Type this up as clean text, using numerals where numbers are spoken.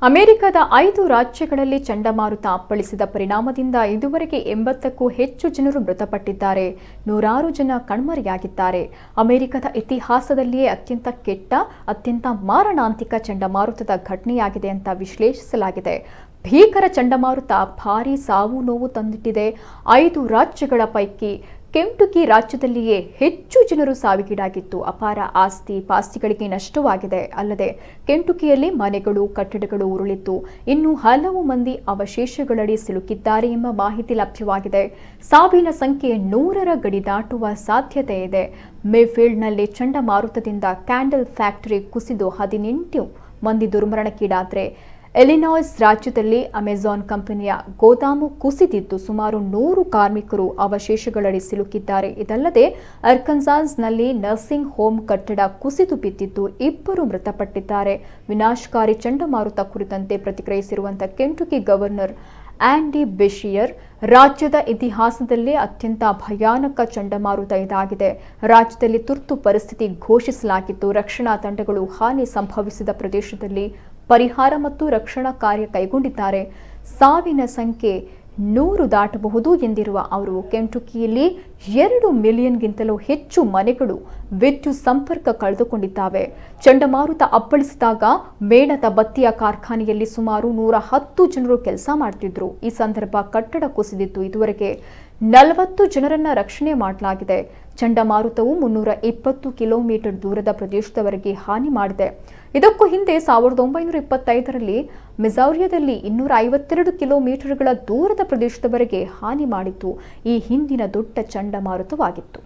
ಅಮೆರಿಕದ 5 ರಾಜ್ಯಗಳಲ್ಲಿ ಚಂಡಮಾರುತ ಅಪ್ಪಳಿಸಿದ ಪರಿಣಾಮದಿಂದ ಇದುವರೆಗೆ 80ಕ್ಕೂ ಹೆಚ್ಚು ಜನರು ಮೃತಪಟ್ಟಿದ್ದಾರೆ. ನೂರಾರು ಜನ ಕಣ್ಮರೆಯಾಗಿದ್ದಾರೆ. ಅಮೆರಿಕದ ಇತಿಹಾಸದಲ್ಲಿಯೇ ಅತ್ಯಂತ ಕೆಟ್ಟ, ಅತ್ಯಂತ ಮಾರಣಾಂತಿಕ ಚಂಡಮಾರುತದ ಘಟನೆಯಾಗಿದೆ ಅಂತ ವಿಶ್ಲೇಷಿಸಲಾಗಿದೆ. ಭೀಕರ ಚಂಡಮಾರುತ ಭಾರೀ ಸಾವು ನೋವು ತಂದಿಟ್ಟಿದೆ. 5 ರಾಜ್ಯಗಳ ಪೈಕಿ ಕೆಂಟುಕಿ ರಾಜ್ಯದಲ್ಲಿಯೇ ಹೆಚ್ಚು ಜನರು ಸಾವಿಗೀಡಾಗಿದ್ದು, ಅಪಾರ ಆಸ್ತಿ ಪಾಸ್ತಿಗಳಿಗೆ ನಷ್ಟವಾಗಿದೆ. ಅಲ್ಲದೆ ಕೆಂಟುಕಿಯಲ್ಲಿ ಮನೆಗಳು, ಕಟ್ಟಡಗಳು ಉರುಳಿದ್ದು, ಇನ್ನು ಹಲವು ಮಂದಿ ಅವಶೇಷಗಳಡಿ ಸಿಲುಕಿದ್ದಾರೆ ಎಂಬ ಮಾಹಿತಿ ಲಭ್ಯವಾಗಿದೆ. ಸಾವಿನ ಸಂಖ್ಯೆ 100ರ ಗಡಿ ದಾಟುವ ಸಾಧ್ಯತೆ ಇದೆ. ಮೇಫೀಲ್ಡ್ನಲ್ಲಿ ಚಂಡಮಾರುತದಿಂದ ಕ್ಯಾಂಡಲ್ ಫ್ಯಾಕ್ಟರಿ ಕುಸಿದು 18 ಮಂದಿ ದುರ್ಮರಣಕ್ಕೀಡಾದರೆ, ಇಲಿನಾಯ್ಸ್ ರಾಜ್ಯದಲ್ಲಿ ಅಮೆಜಾನ್ ಕಂಪನಿಯ ಗೋದಾಮು ಕುಸಿದಿದ್ದು ಸುಮಾರು 100 ಕಾರ್ಮಿಕರು ಅವಶೇಷಗಳಡಿ ಸಿಲುಕಿದ್ದಾರೆ. ಇದಲ್ಲದೆ ಅರ್ಕನ್ಸಾಸ್ನಲ್ಲಿ ನರ್ಸಿಂಗ್ ಹೋಮ್ ಕಟ್ಟಡ ಕುಸಿದು ಬಿದ್ದಿದ್ದು 2 ಮೃತಪಟ್ಟಿದ್ದಾರೆ. ವಿನಾಶಕಾರಿ ಚಂಡಮಾರುತ ಕುರಿತಂತೆ ಪ್ರತಿಕ್ರಿಯಿಸಿರುವಂತಹ ಕೆಂಟುಕಿ ಗವರ್ನರ್ ಆಂಡಿ ಬೆಶಿಯರ್, ರಾಜ್ಯದ ಇತಿಹಾಸದಲ್ಲೇ ಅತ್ಯಂತ ಭಯಾನಕ ಚಂಡಮಾರುತ ಇದಾಗಿದೆ. ರಾಜ್ಯದಲ್ಲಿ ತುರ್ತು ಪರಿಸ್ಥಿತಿ ಘೋಷಿಸಲಾಗಿದ್ದು, ರಕ್ಷಣಾ ತಂಡಗಳು ಹಾನಿ ಸಂಭವಿಸಿದ ಪ್ರದೇಶದಲ್ಲಿ ಪರಿಹಾರ ಮತ್ತು ರಕ್ಷಣಾ ಕಾರ್ಯ ಕೈಗೊಂಡಿದ್ದಾರೆ. ಸಾವಿನ ಸಂಖ್ಯೆ 100 ದಾಟಬಹುದು ಎಂದಿರುವ ಅವರು, ಕೆಂಟುಕಿಯಲ್ಲಿ 2 ಮಿಲಿಯನ್ಗಿಂತಲೂ ಹೆಚ್ಚು ಮನೆಗಳು ವಿದ್ಯುತ್ ಸಂಪರ್ಕ ಕಳೆದುಕೊಂಡಿದ್ದಾವೆ. ಚಂಡಮಾರುತ ಅಪ್ಪಳಿಸಿದಾಗ ಮೇಣದ ಬತ್ತಿಯ ಕಾರ್ಖಾನೆಯಲ್ಲಿ ಸುಮಾರು 110 ಜನರು ಕೆಲಸ ಮಾಡ್ತಿದ್ರು. ಈ ಸಂದರ್ಭ ಕಟ್ಟಡ ಕುಸಿದಿದ್ದು, ಇದುವರೆಗೆ 40 ಜನರನ್ನ ರಕ್ಷಣೆ ಮಾಡಲಾಗಿದೆ. ಚಂಡಮಾರುತವು 320 ಕಿಲೋಮೀಟರ್ ದೂರದ ಪ್ರದೇಶದವರೆಗೆ ಹಾನಿ ಮಾಡಿದೆ. ಇದಕ್ಕೂ ಹಿಂದೆ 1925ರಲ್ಲಿ ಮಿಸೌರಿಯಾದಲ್ಲಿ 252 ಕಿಲೋಮೀಟರ್ಗಳ ದೂರದ ಪ್ರದೇಶದವರೆಗೆ ಹಾನಿ ಮಾಡಿತ್ತು. ಈ ಹಿಂದಿನ ದೊಡ್ಡ ಚಂಡಮಾರುತವಾಗಿತ್ತು.